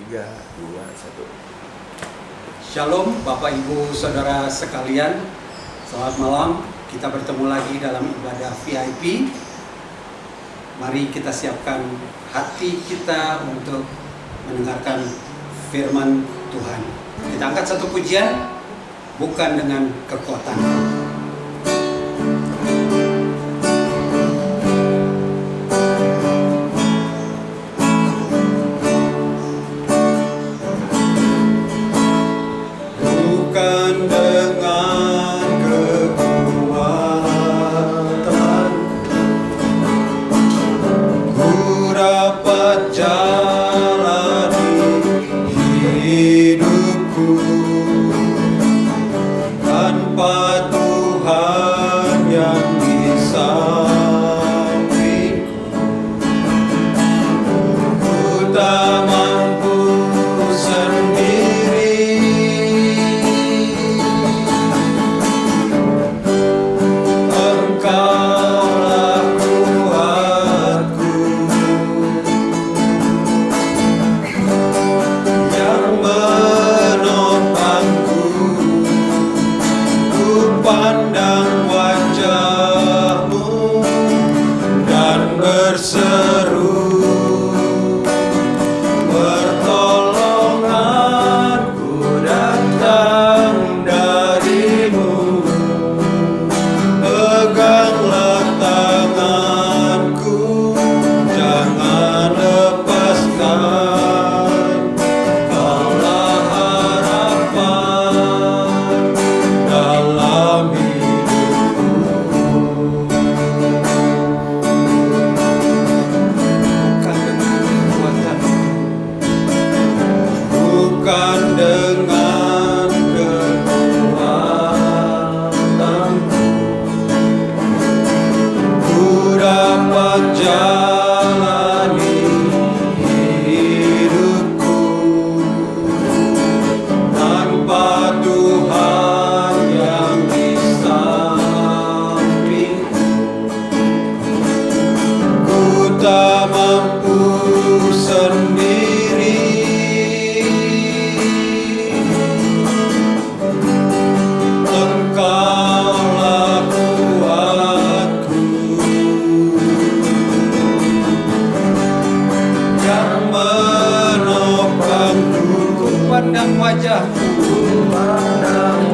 3, 2, 1. Shalom Bapak Ibu Saudara sekalian, selamat malam. Kita bertemu lagi dalam ibadah VIP. Mari kita siapkan hati kita untuk mendengarkan firman Tuhan. Kita angkat satu pujian, bukan dengan kekuatan.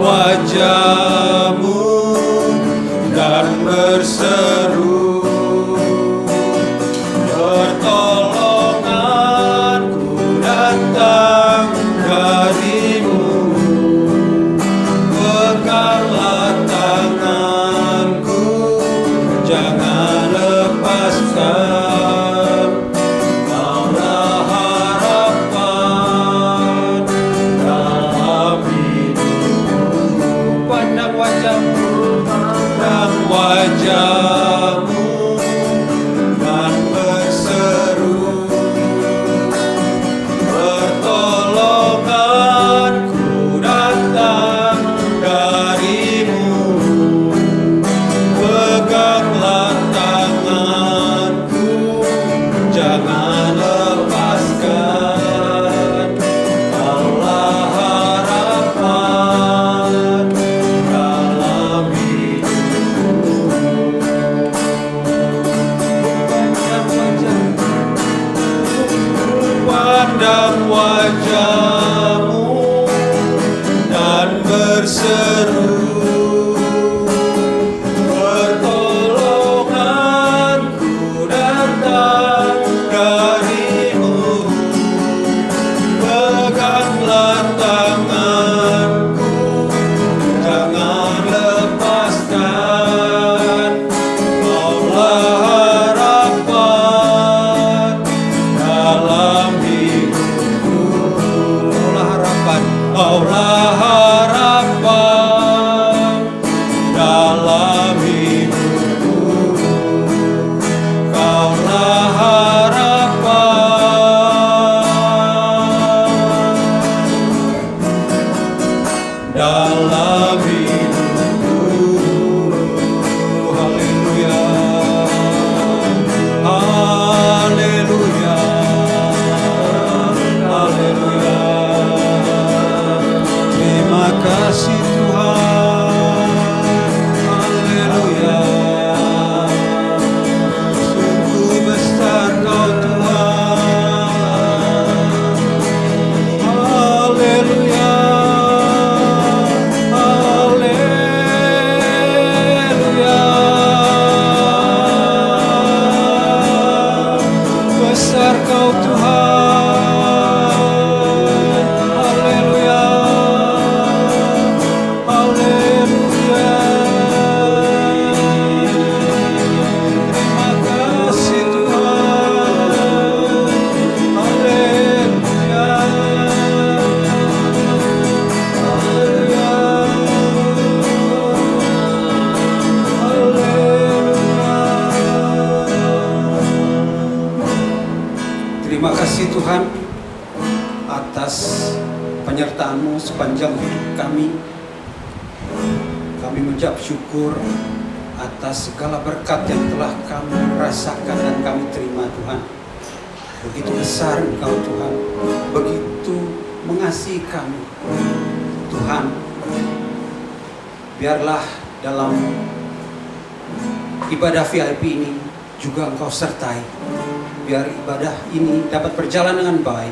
Wajahmu dan berseru, pertolonganku datang darimu. Peganglah tanganku, jangan lepaskan. Kaulah harapan dalam hidupku. Pandang wajahmu, besar Kau Tuhan. Haleluya, haleluya. Terima kasih Tuhan. Haleluya, haleluya, haleluya. Terima kasih Tuhan atas penyertaan-Mu sepanjang hidup kami. Kami mengucap syukur atas segala berkat yang telah kami rasakan dan kami terima Tuhan. Begitu besar Engkau Tuhan, begitu mengasihi kami Tuhan. Biarlah dalam ibadah VIP ini juga Engkau sertai. Biar ibadah ini dapat berjalan dengan baik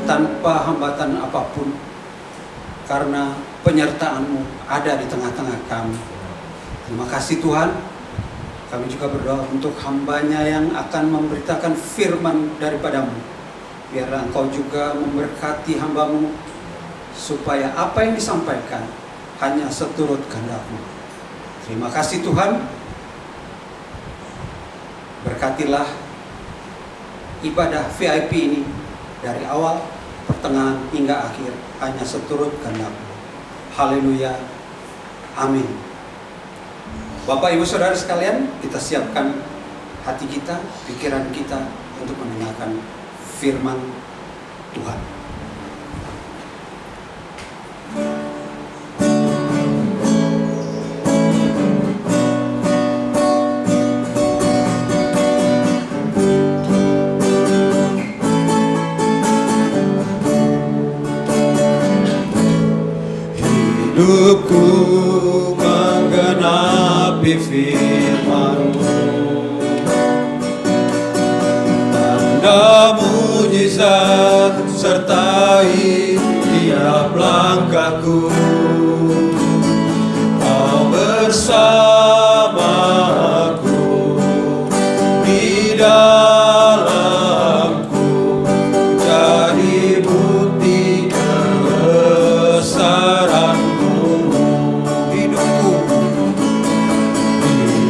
tanpa hambatan apapun, karena penyertaan-Mu ada di tengah-tengah kami. Terima kasih Tuhan. Kami juga berdoa untuk hamba-Nya yang akan memberitakan firman daripada-Mu. Biar Engkau juga memberkati hamba-Mu, supaya apa yang disampaikan hanya seturut kehendak-Mu. Terima kasih Tuhan. Berkatilah ibadah VIP ini dari awal, pertengahan hingga akhir hanya seturut kehendak-Mu. Haleluya. Amin. Bapak Ibu Saudara sekalian, kita siapkan hati kita, pikiran kita untuk mendengarkan firman Tuhan. Hidupku menggenapi firman-Mu, tanda mujizat sertai tiap langkahku. Kau bersamaku di dalamku, jadi bukti kebesaran.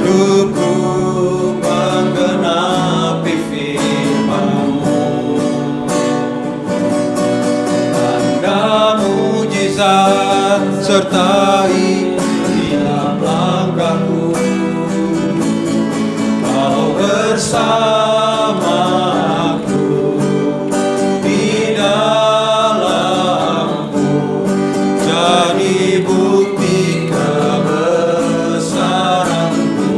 Hidupku menggenapi firman-Mu, tanda mujizat sertai tiap langkahku. Kau bersamaku di dalamku, jadi bukti kebesaran-Mu.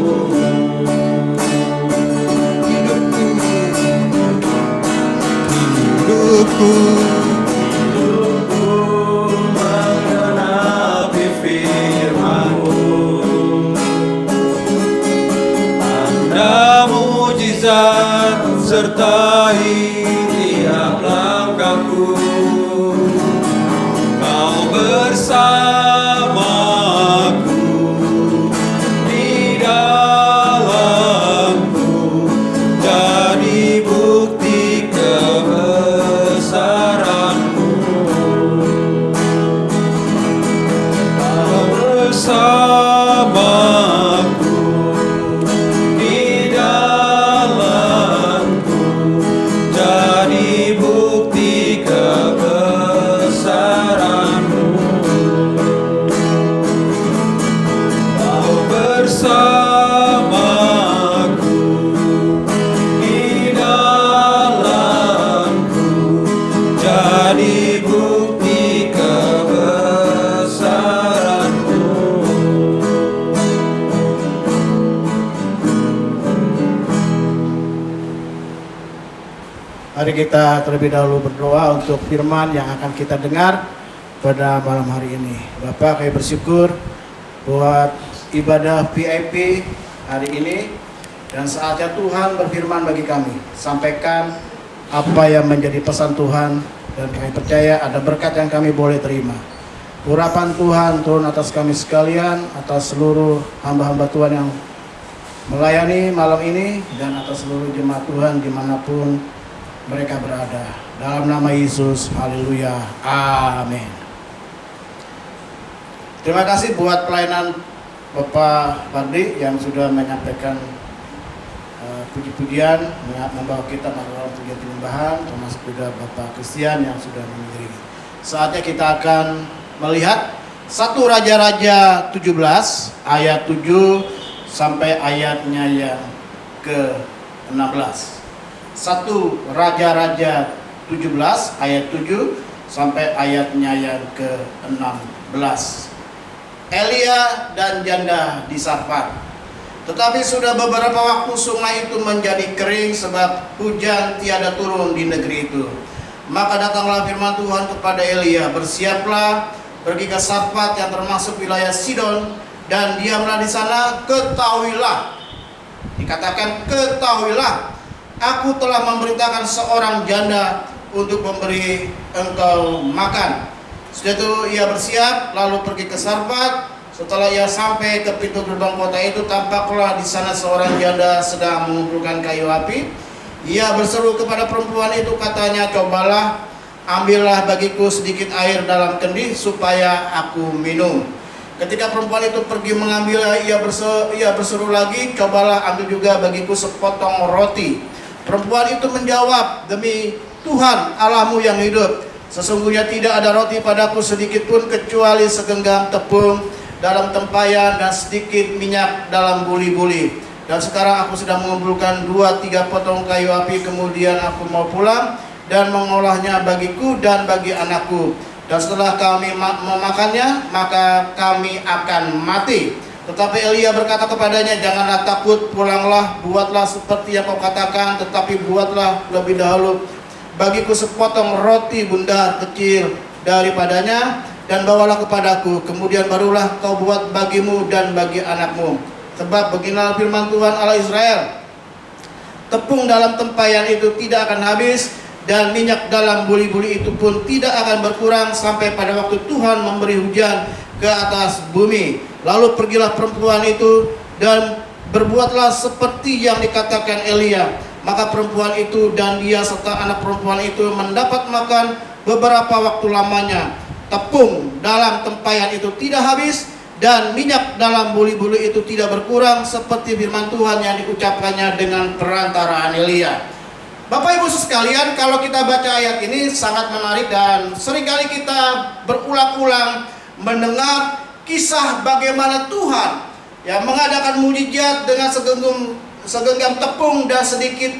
Hidupku menggenapi firman-Mu, tanda mujizat sertai tiap langkahku. Kau bersamaku di dalamku, jadi bukti kebesaran-Mu. Kau bersamaku di dalamku, jadi bukti kebesaran-Mu. Kau bersamaku di dalamku, jadi bukti kebesaran-Mu. Mari kita terlebih dahulu berdoa untuk firman yang akan kita dengar pada malam hari ini. Bapak, kami bersyukur buat ibadah VIP hari ini, dan saatnya Tuhan berfirman bagi kami. Sampaikan apa yang menjadi pesan Tuhan, dan kami percaya ada berkat yang kami boleh terima. Urapan Tuhan turun atas kami sekalian, atas seluruh hamba-hamba Tuhan yang melayani malam ini dan atas seluruh jemaat Tuhan dimanapun mereka berada. Dalam nama Yesus, haleluya, amin. Terima kasih buat pelayanan Bapak Bardi yang sudah menyampaikan puji-pujian, membawa kita dalam pujian penyembahan, termasuk juga Bapak Christian yang sudah mengiringi. Saatnya kita akan melihat 1 Raja-Raja 17 ayat 7 sampai ayatnya yang ke-16. 1 Raja-Raja 17 ayat 7 sampai ayatnya yang ke-16. Elia dan janda di Sarfat. Tetapi sudah beberapa waktu sungai itu menjadi kering sebab hujan tiada turun di negeri itu. Maka datanglah firman Tuhan kepada Elia, bersiaplah, pergi ke Sarfat yang termasuk wilayah Sidon, dan diamlah di sana. Ketahuilah, dikatakan ketahuilah, aku telah memerintahkan seorang janda untuk memberi engkau makan. Setelah itu ia bersiap lalu pergi ke Sarfat. Setelah ia sampai ke pintu gerbang kota itu, tampaklah di sana seorang janda sedang mengumpulkan kayu api. Ia berseru kepada perempuan itu, katanya, cobalah, ambillah bagiku sedikit air dalam kendi supaya aku minum. Ketika perempuan itu pergi mengambil, ia berseru lagi, cobalah ambil juga bagiku sepotong roti. Perempuan itu menjawab, demi Tuhan Allahmu yang hidup, sesungguhnya tidak ada roti padaku sedikit pun kecuali segenggam tepung dalam tempayan dan sedikit minyak dalam buli-buli. Dan sekarang aku sedang mengumpulkan 2-3 potong kayu api, kemudian aku mau pulang dan mengolahnya bagiku dan bagi anakku. Dan setelah kami memakannya, maka kami akan mati. Tetapi Elia berkata kepadanya, janganlah takut, pulanglah, buatlah seperti yang kau katakan, tetapi buatlah lebih dahulu bagiku sepotong roti bundar kecil daripadanya, dan bawalah kepadaku, kemudian barulah kau buat bagimu dan bagi anakmu. Sebab beginilah firman Tuhan Allah Israel, tepung dalam tempayan itu tidak akan habis, dan minyak dalam buli-buli itu pun tidak akan berkurang sampai pada waktu Tuhan memberi hujan ke atas bumi. Lalu pergilah perempuan itu dan berbuatlah seperti yang dikatakan Elia. Maka perempuan itu dan dia serta anak perempuan itu mendapat makan beberapa waktu lamanya. Tepung dalam tempayan itu tidak habis, dan minyak dalam buli-buli itu tidak berkurang, seperti firman Tuhan yang diucapkannya dengan perantaraan Elia. Bapak Ibu sekalian, kalau kita baca ayat ini sangat menarik, dan seringkali kita berulang-ulang mendengar kisah bagaimana Tuhan yang mengadakan mujizat dengan segenggam tepung dan sedikit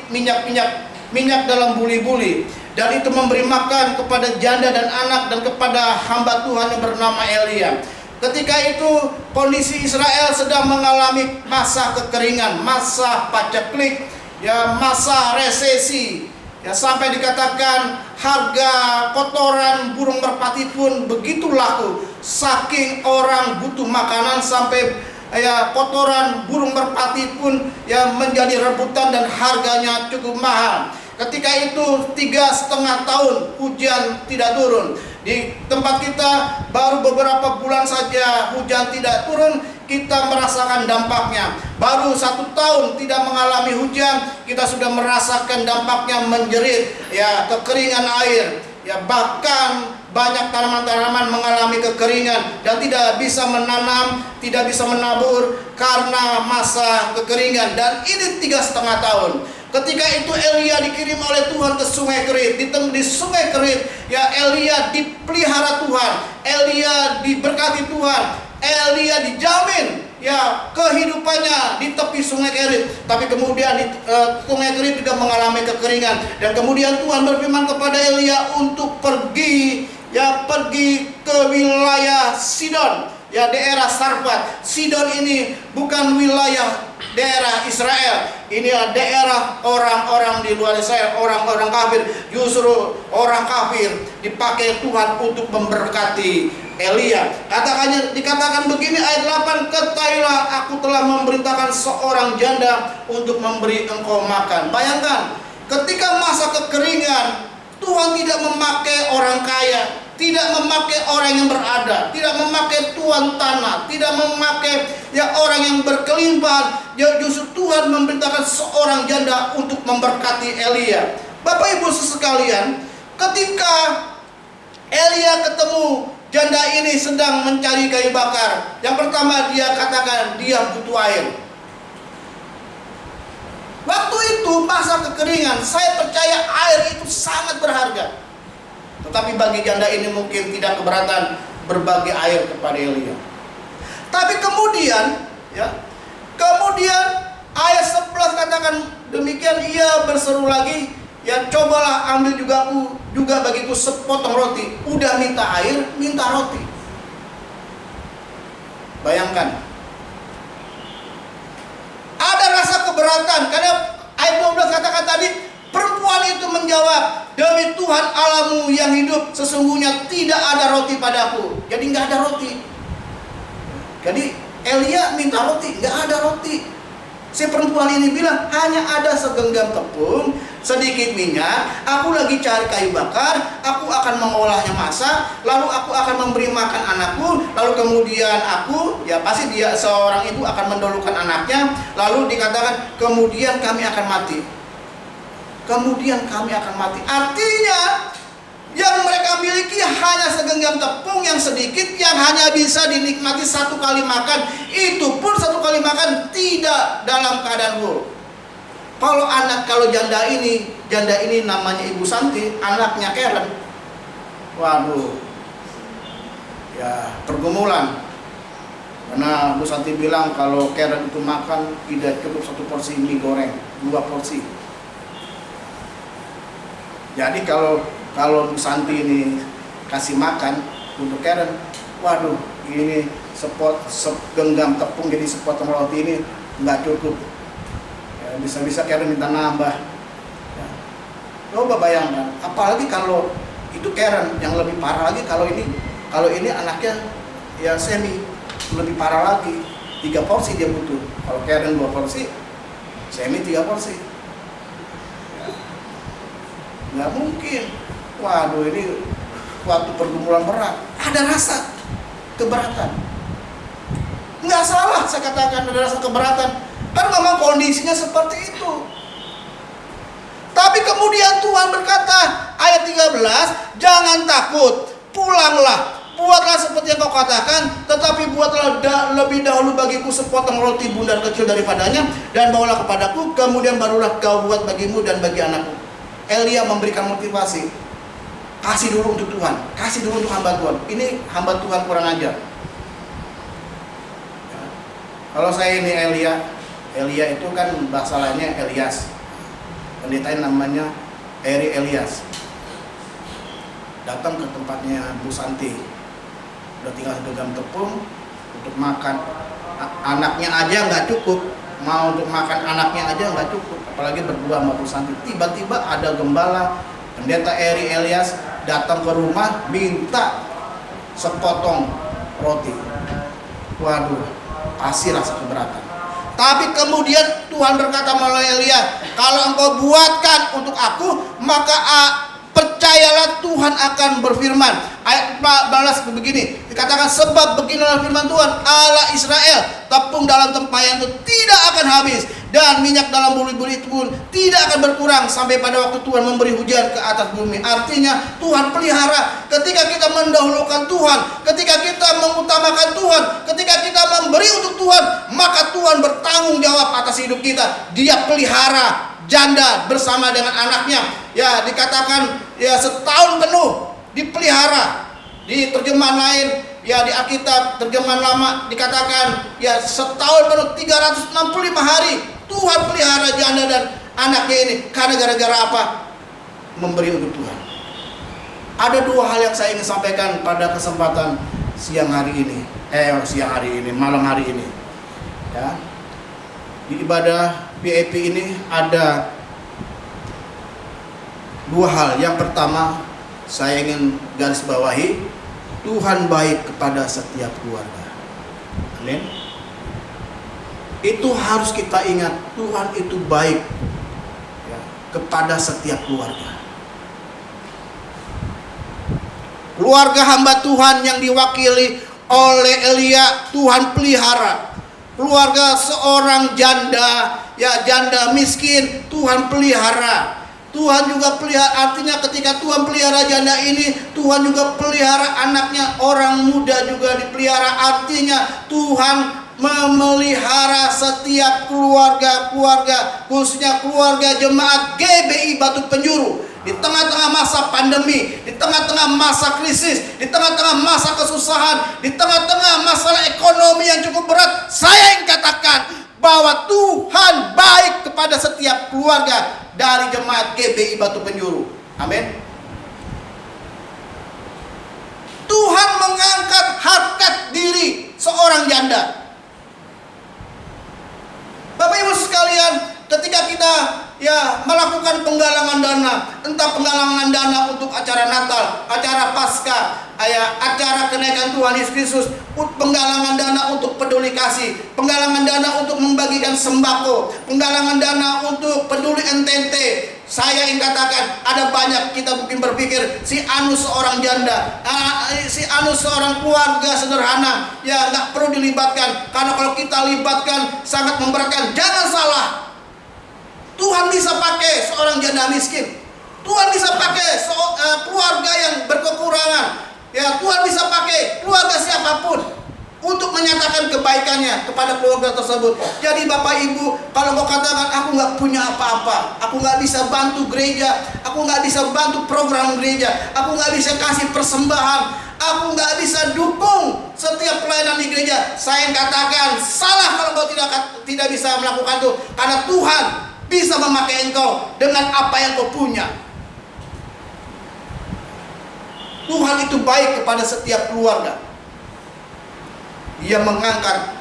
minyak dalam buli-buli, dan itu memberi makan kepada janda dan anak dan kepada hamba Tuhan yang bernama Elia. Ketika itu kondisi Israel sedang mengalami masa kekeringan, masa paceklik, ya, masa resesi, ya, sampai dikatakan harga kotoran burung merpati pun begitu laku. Saking orang butuh makanan sampai ya kotoran burung merpati pun ya menjadi rebutan dan harganya cukup mahal. Ketika itu 3,5 tahun hujan tidak turun. Di tempat kita baru beberapa bulan saja hujan tidak turun, kita merasakan dampaknya. Baru 1 tahun tidak mengalami hujan, kita sudah merasakan dampaknya, menjerit, ya, kekeringan air, ya, bahkan banyak tanaman-tanaman mengalami kekeringan dan tidak bisa menanam, tidak bisa menabur karena masa kekeringan. Dan ini 3,5 tahun. Ketika itu Elia dikirim oleh Tuhan ke Sungai Kerit. Di Sungai Kerit, ya, Elia dipelihara Tuhan, Elia diberkati Tuhan, Elia dijamin ya kehidupannya di tepi Sungai Kerit. Tapi kemudian Sungai Kerit juga mengalami kekeringan, dan kemudian Tuhan berfirman kepada Elia untuk pergi ke wilayah Sidon, ya, daerah Sarfat. Sidon ini bukan wilayah daerah Israel, ini adalah daerah orang-orang di luar Israel, orang-orang kafir. Justru orang kafir dipakai Tuhan untuk memberkati Elia. Dikatakan begini ayat 8, ketahuilah aku telah memerintahkan seorang janda untuk memberi engkau makan. Bayangkan, ketika masa kekeringan, Tuhan tidak memakai orang kaya, tidak memakai orang yang berada, tidak memakai tuan tanah, tidak memakai ya orang yang berkelimpahan. Ya, justru Tuhan memberitakan seorang janda untuk memberkati Elia. Bapak Ibu sekalian, ketika Elia ketemu janda ini sedang mencari kayu bakar, yang pertama dia katakan dia butuh air. Waktu itu masa kekeringan, saya percaya air itu sangat berharga. Tetapi bagi janda ini mungkin tidak keberatan berbagi air kepada Elia. Tapi kemudian ayat 11 katakan demikian, ia berseru lagi, ya cobalah ambil juga bagiku sepotong roti. Udah minta air, minta roti. Bayangkan. Ada rasa keberatan karena ayat 12 katakan tadi, perempuan itu menjawab, demi Tuhan Allahmu yang hidup, sesungguhnya tidak ada roti padaku. Jadi nggak ada roti. Jadi Elia minta roti, nggak ada roti. Si perempuan ini bilang, hanya ada segenggam tepung, sedikit minyak, aku lagi cari kayu bakar, aku akan mengolahnya masak, lalu aku akan memberi makan anakku, lalu kemudian aku, ya pasti dia seorang ibu akan mendahulukan anaknya, lalu dikatakan kemudian kami akan mati. Kemudian kami akan mati. Artinya yang mereka miliki hanya segenggam tepung yang sedikit, yang hanya bisa dinikmati satu kali makan. Itu pun satu kali makan tidak dalam keadaan full. Kalau janda ini namanya Ibu Santi, anaknya Karen. Waduh, ya pergumulan. Karena Bu Santi bilang kalau Karen itu makan tidak cukup satu porsi mie goreng, 2 porsi. Jadi kalau Bu Santi ini kasih makan untuk Karen, waduh, ini segenggam tepung jadi sepotong roti ini nggak cukup. Ya, bisa-bisa Karen minta nambah. Ya. Coba bayangkan, apalagi kalau itu Karen, yang lebih parah lagi kalau ini anaknya ya Semi, lebih parah lagi, 3 porsi dia butuh. Kalau Karen 2 porsi, Semi 3 porsi. Nggak mungkin. Waduh, ini waktu pergumulan berat. Ada rasa keberatan. Nggak salah saya katakan ada rasa keberatan. Kan memang kondisinya seperti itu. Tapi kemudian Tuhan berkata, ayat 13, jangan takut, pulanglah. Buatlah seperti yang kau katakan, tetapi buatlah lebih dahulu bagiku sepotong roti bundar kecil daripadanya, dan bawalah kepadaku, kemudian barulah kau buat bagimu dan bagi anakku. Elia memberikan motivasi, kasih dulu untuk Tuhan, kasih dulu untuk hamba Tuhan. Ini hamba Tuhan kurang ajar. Ya. Kalau saya ini Elia itu kan bahasa lainnya Elias. Penditain namanya Eri Elias. Datang ke tempatnya Bu Santi. Udah tinggal segenggam tepung untuk makan. Anaknya aja nggak cukup. Mau untuk makan anaknya aja nggak cukup, apalagi berdua sama Bu Santi. Tiba-tiba ada gembala, pendeta Eri Elias datang ke rumah minta sepotong roti. Waduh, pasti rasa keberatan. Tapi kemudian Tuhan berkata melalui Elia, kalau engkau buatkan untuk aku, maka percayalah Tuhan akan berfirman. Ayat 14 begini, dikatakan sebab beginilah firman Tuhan Allah Israel, tepung dalam tempayan itu tidak akan habis, dan minyak dalam buli-buli itu pun tidak akan berkurang sampai pada waktu Tuhan memberi hujan ke atas bumi. Artinya Tuhan pelihara. Ketika kita mendahulukan Tuhan, ketika kita mengutamakan Tuhan, ketika kita memberi untuk Tuhan, maka Tuhan bertanggung jawab atas hidup kita. Dia pelihara janda bersama dengan anaknya. Ya, dikatakan ya setahun penuh dipelihara. Di terjemahan lain, ya di Alkitab terjemahan lama dikatakan ya setahun penuh 365 hari Tuhan pelihara janda dan anaknya ini. Karena gara-gara apa? Memberi untuk Tuhan. Ada 2 hal yang saya ingin sampaikan pada kesempatan malam hari ini. Ya. Di ibadah VIP ini ada 2 hal. Yang pertama, saya ingin garis bawahi, Tuhan baik kepada setiap keluarga. Amin. Itu harus kita ingat, Tuhan itu baik ya, kepada setiap keluarga. Keluarga hamba Tuhan yang diwakili oleh Elia, Tuhan pelihara. Keluarga seorang janda, ya janda miskin, Tuhan pelihara. Tuhan juga pelihara, artinya ketika Tuhan pelihara janda ini, Tuhan juga pelihara anaknya. Orang muda juga dipelihara, artinya Tuhan memelihara setiap keluarga, khususnya keluarga jemaat GBI Batu Penjuru. Di tengah-tengah masa pandemi, di tengah-tengah masa krisis, di tengah-tengah masa kesusahan, di tengah-tengah masalah ekonomi yang cukup berat, saya ingin katakan bahwa Tuhan baik kepada setiap keluarga dari jemaat GBI Batu Penjuru. Amin. Tuhan mengangkat harkat diri seorang janda. Bapak Ibu sekalian, ketika kita melakukan penggalangan dana, entah penggalangan dana untuk acara Natal, acara Paskah, acara kenaikan Tuhan Yesus Kristus, penggalangan dana untuk peduli kasih, penggalangan dana untuk membagikan sembako, penggalangan dana untuk peduli NTT. Saya ingin katakan, ada banyak kita mungkin berpikir si Anu seorang janda, si Anu seorang keluarga sederhana, ya nggak perlu dilibatkan, karena kalau kita libatkan sangat memberatkan. Jangan salah, Tuhan bisa pakai seorang janda miskin, Tuhan bisa pakai keluarga yang berkekurangan, ya Tuhan bisa pakai keluarga siapapun untuk menyatakan kebaikannya kepada keluarga tersebut. Jadi Bapak Ibu, kalau mau katakan aku nggak punya apa-apa, aku nggak bisa bantu gereja, aku nggak bisa bantu program gereja, aku nggak bisa kasih persembahan, aku nggak bisa dukung setiap pelayanan di gereja, saya katakan salah kalau kau tidak bisa melakukan itu, karena Tuhan bisa memakai engkau dengan apa yang kau punya. Tuhan itu baik kepada setiap keluarga. Dia mengangkat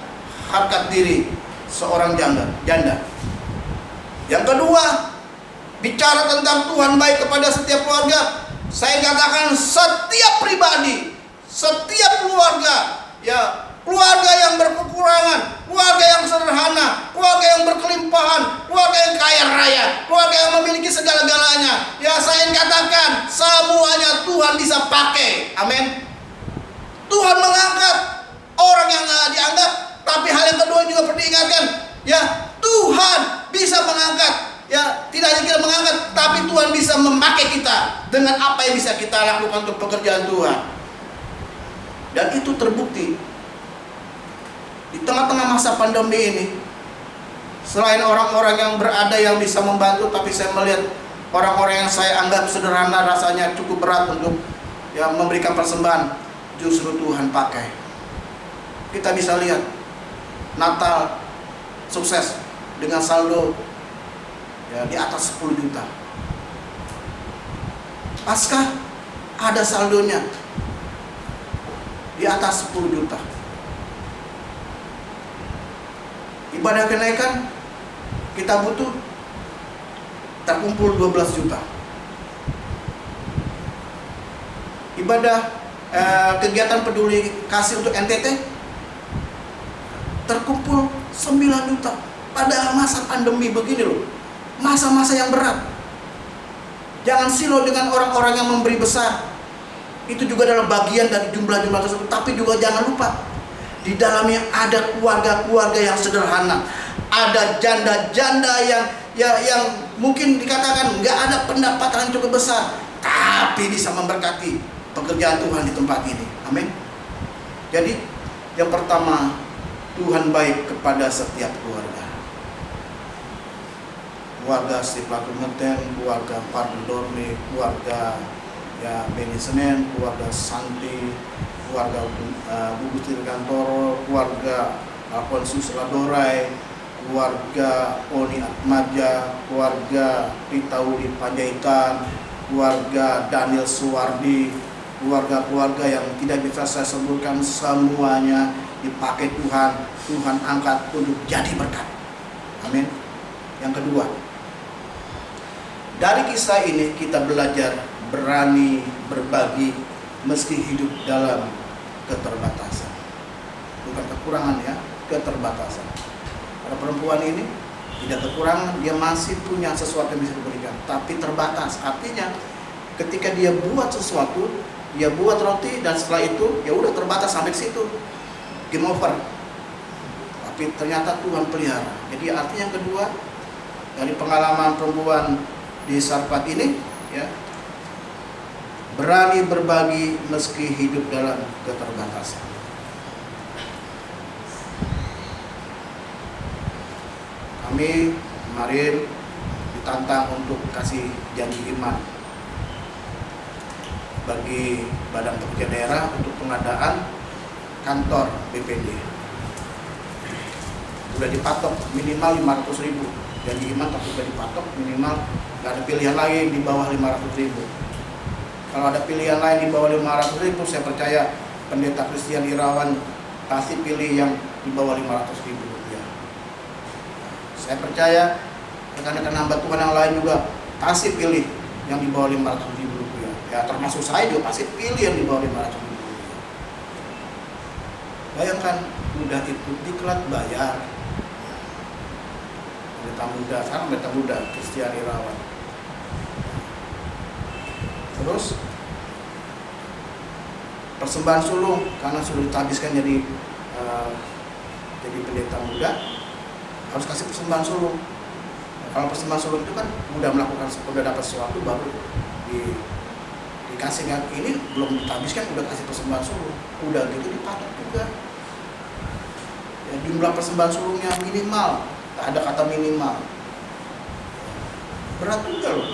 harkat diri seorang janda. Yang kedua, bicara tentang Tuhan baik kepada setiap keluarga, saya katakan setiap pribadi, setiap keluarga, ya keluarga yang berkekurangan, keluarga yang sederhana, keluarga yang berkelimpahan, keluarga yang kaya raya, keluarga yang memiliki segala-galanya, ya saya katakan semuanya Tuhan bisa pakai. Amin. Tuhan mengangkat orang yang dianggap, tapi hal yang kedua juga perlu diingatkan, ya Tuhan bisa mengangkat, ya tidak hanya kita mengangkat, tapi Tuhan bisa memakai kita dengan apa yang bisa kita lakukan untuk pekerjaan Tuhan. Dan itu terbukti di tengah-tengah masa pandemi ini. Selain orang-orang yang berada yang bisa membantu, tapi saya melihat orang-orang yang saya anggap sederhana, rasanya cukup berat untuk memberikan persembahan, justru Tuhan pakai. Kita bisa lihat Natal sukses dengan saldo di atas 10 juta. Paskah ada saldonya di atas 10 juta. Ibadah kenaikan kita butuh terkumpul 12 juta. Ibadah kegiatan peduli kasih untuk NTT terkumpul 9 juta. Pada masa pandemi begini loh, masa-masa yang berat. Jangan silau dengan orang-orang yang memberi besar. Itu juga adalah bagian dari jumlah-jumlah tersebut. Tapi juga jangan lupa, di dalamnya ada keluarga-keluarga yang sederhana, ada janda-janda yang mungkin dikatakan nggak ada pendapatan yang cukup besar, tapi bisa memberkati pekerjaan Tuhan di tempat ini. Amin. Jadi yang pertama, Tuhan baik kepada setiap keluarga. Keluarga Stiplatu Ngeten, keluarga Pardorni, keluarga Beni Senen, keluarga Santi, keluarga Gugus Dirgantoro, keluarga Alfonsus Ladorai, keluarga Oni Atmaja, keluarga Rita Uli Panjaitan, keluarga Daniel Suwardi, keluarga-keluarga yang tidak bisa saya sebutkan, semuanya dipakai Tuhan, Tuhan angkat untuk jadi berkat. Amin. Yang kedua, dari kisah ini kita belajar berani berbagi meski hidup dalam keterbatasan. Bukan kekurangan ya, keterbatasan. Para perempuan ini tidak kekurangan, dia masih punya sesuatu yang bisa diberikan, tapi terbatas. Artinya ketika dia buat sesuatu, dia buat roti, dan setelah itu ya udah terbatas sampai ke situ, game over. Tapi ternyata Tuhan pelihara. Jadi artinya yang kedua dari pengalaman perempuan di Sarfat ini, ya, berani berbagi meski hidup dalam keterbatasan. Kami kemarin ditantang untuk kasih janji iman bagi Badan Pekerja Daerah untuk pengadaan kantor BPD. Udah dipatok minimal 500.000 janji iman, tapi udah dipatok minimal, nggak ada pilihan lain di bawah 500.000. Kalau ada pilihan lain di bawah 500.000, saya percaya Pendeta Christian Irawan pasti pilih yang di bawah 500.000 rupiah. Saya percaya rekan-rekan hamba Tuhan yang lain juga pasti pilih yang di bawah 500.000 rupiah. Ya, termasuk saya juga pasti pilih yang di bawah 500.000 rupiah. Bayangkan, udah itu diklat bayar. Pendeta muda Christian Irawan. Terus persembahan sulung, karena sudah dihabiskan jadi pendeta muda, harus kasih persembahan sulung. Nah, kalau persembahan sulung itu kan udah dapat sesuatu baru dikasih, kan ini belum dihabiskan udah kasih persembahan sulung, udah gitu dipatok juga. Ya, jumlah persembahan sulungnya minimal, tak ada kata minimal. Berat juga loh.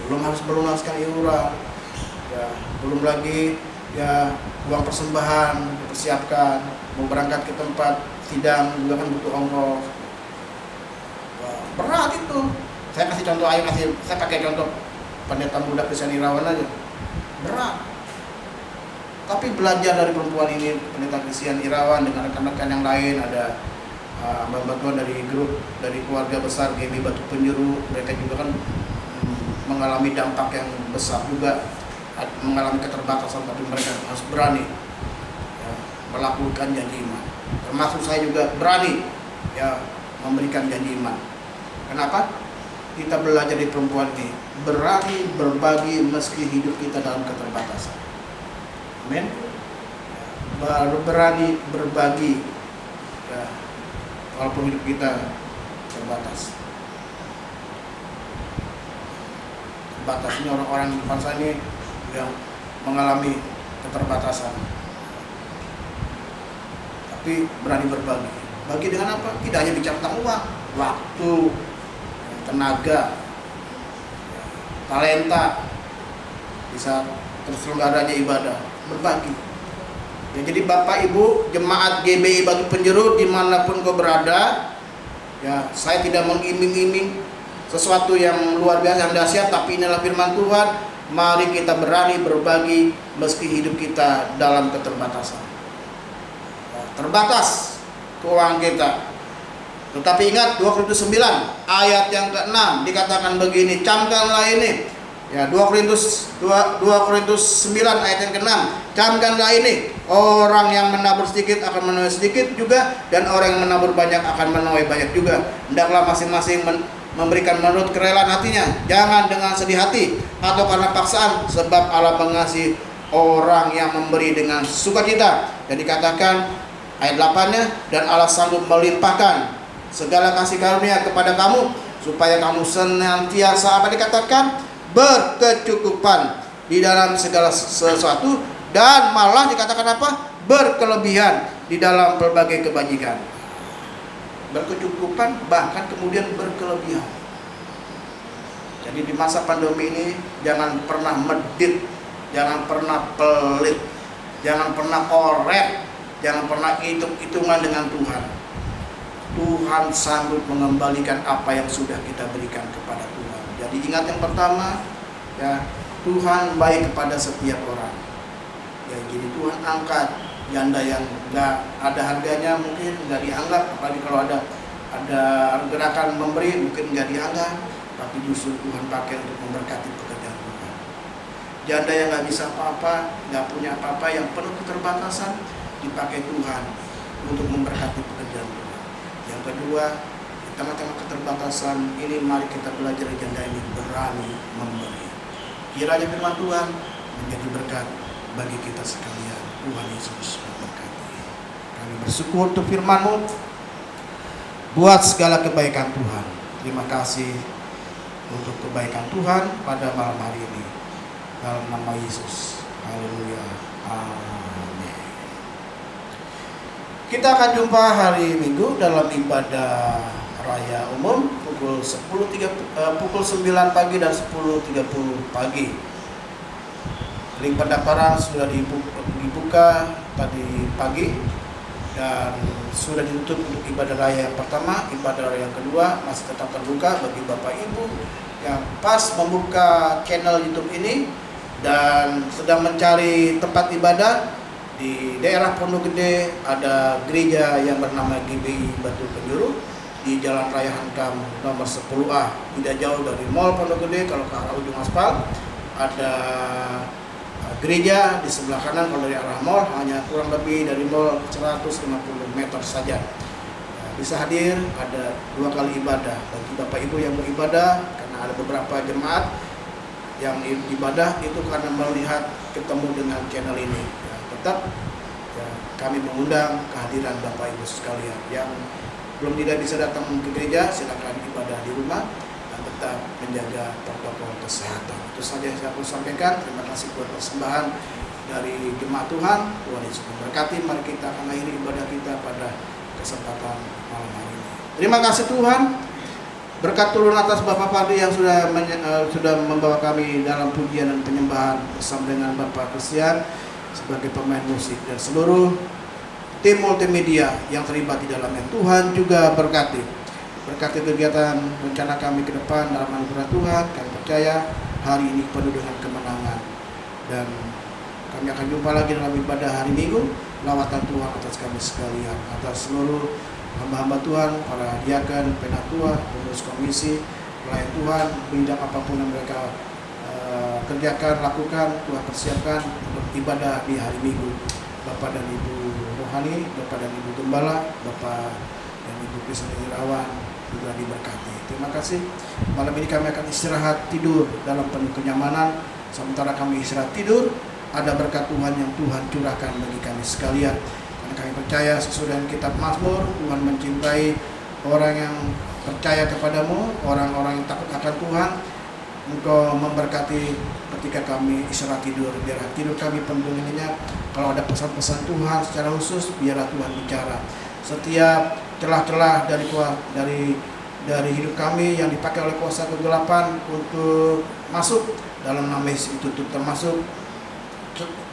Belum harus melunaskan iuran, ya, belum lagi ya uang persembahan dipersiapkan, mau berangkat ke tempat sidang juga kan butuh ongkos. Wah, berat itu. Saya kasih contoh aja, saya pakai contoh Pendeta Muda Christian Irawan aja, berat. Tapi belajar dari perempuan ini, Pendeta Christian Irawan dengan rekan-rekan yang lain, ada bantuan dari grup, dari keluarga besar GB Batu Penjuru, mereka juga kan mengalami dampak yang besar juga, mengalami keterbatasan, tapi mereka harus berani ya, melakukan janji iman. Termasuk saya juga berani ya memberikan janji iman. Kenapa? Kita belajar dari perempuan ini, berani berbagi meski hidup kita dalam keterbatasan. Amin. Baru berani berbagi ya, walaupun hidup kita terbatas. Batasnya orang-orang di depan saya ini yang mengalami keterbatasan, tapi berani berbagi. Bagi dengan apa? Tidak hanya bicara tentang uang, waktu, tenaga, talenta, bisa terselenggaranya ibadah, berbagi. Ya, jadi Bapak Ibu jemaat GBI Batu Penjuru dimanapun kau berada, ya saya tidak mengiming-iming sesuatu yang luar biasa, yang dahsyat, tapi inilah firman Tuhan. Mari kita berani berbagi meski hidup kita dalam keterbatasan. Ya, terbatas keuangan kita. Tetapi ingat 2 Korintus 9 ayat yang ke-6 dikatakan begini, camkanlah ini. Ya, 2 Korintus 9 ayat yang ke-6, camkanlah ini, orang yang menabur sedikit akan menuai sedikit juga, dan orang yang menabur banyak akan menuai banyak juga. Hendaklah masing-masing memberikan menurut kerelaan hatinya, jangan dengan sedih hati atau karena paksaan, sebab Allah mengasihi orang yang memberi dengan sukacita. Dan dikatakan ayat 8-nya, dan Allah sanggup melimpahkan segala kasih karunia kepada kamu, supaya kamu senantiasa apa dikatakan berkecukupan di dalam segala sesuatu, dan malah dikatakan apa? Berkelebihan di dalam berbagai kebajikan. Berkecukupan, bahkan kemudian berkelebihan. Jadi di masa pandemi ini jangan pernah medit, jangan pernah pelit, jangan pernah koret, jangan pernah hitung-hitungan dengan Tuhan. Tuhan sanggup mengembalikan apa yang sudah kita berikan kepada Tuhan. Jadi ingat yang pertama, ya, Tuhan baik kepada setiap orang. Ya, jadi Tuhan angkat janda yang nggak ada harganya, mungkin nggak dianggap, apalagi kalau ada gerakan memberi mungkin nggak dianggap, tapi justru Tuhan pakai untuk memberkati pekerjaan Tuhan. Janda yang nggak bisa apa-apa, nggak punya apa-apa, yang penuh keterbatasan, dipakai Tuhan untuk memberkati pekerjaan Tuhan. Yang kedua, di tengah-tengah keterbatasan ini, mari kita belajar janda ini berani memberi. Kiranya firman Tuhan menjadi berkat bagi kita sekalian. Tuhan Yesus memberkati. Kami bersyukur untuk firman-Mu, buat segala kebaikan Tuhan. Terima kasih untuk kebaikan Tuhan pada malam hari ini. Dalam nama Yesus. Haleluya. Amin. Kita akan jumpa hari Minggu dalam ibadah raya umum pukul 9 pagi dan 10.30 pagi. Link pendaftaran sudah dibuka tadi pagi dan sudah ditutup untuk ibadah raya yang pertama. Ibadah raya yang kedua masih tetap terbuka bagi Bapak Ibu yang pas membuka channel YouTube ini dan sedang mencari tempat ibadah. Di daerah Pondok Gede ada gereja yang bernama GBI Batu Penjuru di Jalan Raya Hankam nomor 10A, tidak jauh dari Mall Pondok Gede. Kalau ke arah ujung aspal ada gereja di sebelah kanan. Kalau dari arah mall hanya kurang lebih dari mall 150 meter saja. Bisa hadir, ada 2 kali ibadah bagi Bapak Ibu yang beribadah, karena ada beberapa jemaat yang ibadah itu karena melihat ketemu dengan channel ini. Tetap kami mengundang kehadiran Bapak Ibu sekalian yang belum tidak bisa datang ke gereja, silakan ibadah di rumah dan tetap menjaga protokol kesehatan. Itu saja yang saya perlu sampaikan. Terima kasih buat persembahan dari jemaat Tuhan. Tuhan Yesus memberkati. Mari kita akan akhiri ibadah kita pada kesempatan malam hari ini. Terima kasih Tuhan. Berkat turun atas Bapak Fadli yang sudah membawa kami dalam pujian dan penyembahan bersama dengan Bapak Christian sebagai pemain musik dan seluruh tim multimedia yang terlibat di dalamnya. Tuhan juga berkati kegiatan rencana kami ke depan dalam anugerah Tuhan. Kami percaya hari ini penuh dengan kemenangan dan kami akan jumpa lagi dalam ibadah hari Minggu. Lawatan Tuhan atas kami sekalian, atas seluruh hamba-hamba Tuhan, para diaken, penatua, pengurus komisi, pelayan Tuhan, bidang apapun yang mereka kerjakan, lakukan, Tuhan persiapkan untuk ibadah di hari Minggu. Bapak dan Ibu Rohani, Bapak dan Ibu Gembala, Bapak dan Ibu Kristen Irawan juga diberkati. Terima kasih. Malam ini kami akan istirahat tidur dalam penuh kenyamanan. Sementara kami istirahat tidur, ada berkat Tuhan yang Tuhan curahkan bagi kami sekalian. Karena kami percaya sesuai dengan kitab Mazmur, Tuhan mencintai orang yang percaya kepadamu, orang-orang yang takut akan Tuhan. Engkau memberkati ketika kami istirahat tidur, biar tidur kami penuhnya. Kalau ada pesan-pesan Tuhan secara khusus, biarlah Tuhan bicara. Setiap celah-celah dari hidup kami yang dipakai oleh kuasa kegelapan untuk masuk dalam nama Yesus ditutup, termasuk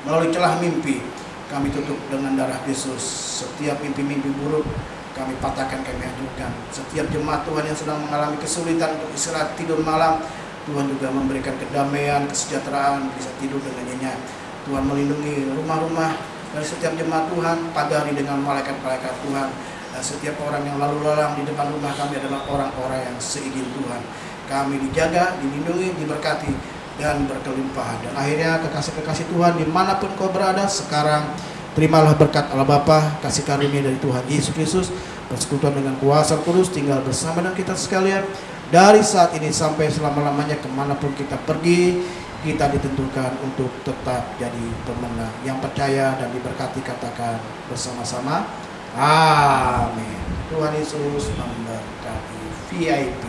melalui celah mimpi kami tutup dengan darah Yesus. Setiap mimpi-mimpi buruk kami patahkan, kami hancurkan. Setiap jemaat Tuhan yang sedang mengalami kesulitan untuk istirahat tidur malam, Tuhan juga memberikan kedamaian, kesejahteraan, bisa tidur dengan nyenyak. Tuhan melindungi rumah-rumah dari setiap jemaat Tuhan, pagari dengan malaikat-malaikat Tuhan. Dan setiap orang yang lalu lalang di depan rumah kami adalah orang-orang yang seizin Tuhan. Kami dijaga, dilindungi, diberkati, dan berkelimpahan. Dan akhirnya kekasih-kekasih Tuhan dimanapun kau berada sekarang, terimalah berkat Allah Bapa, kasih karunia dari Tuhan Yesus Kristus, persekutuan dengan kuasa kudus tinggal bersama dengan kita sekalian. Dari saat ini sampai selama-lamanya, kemanapun kita pergi, kita ditentukan untuk tetap jadi pemenang yang percaya dan diberkati. Katakan bersama-sama, amin. Tuhan Yesus memberkati VIP.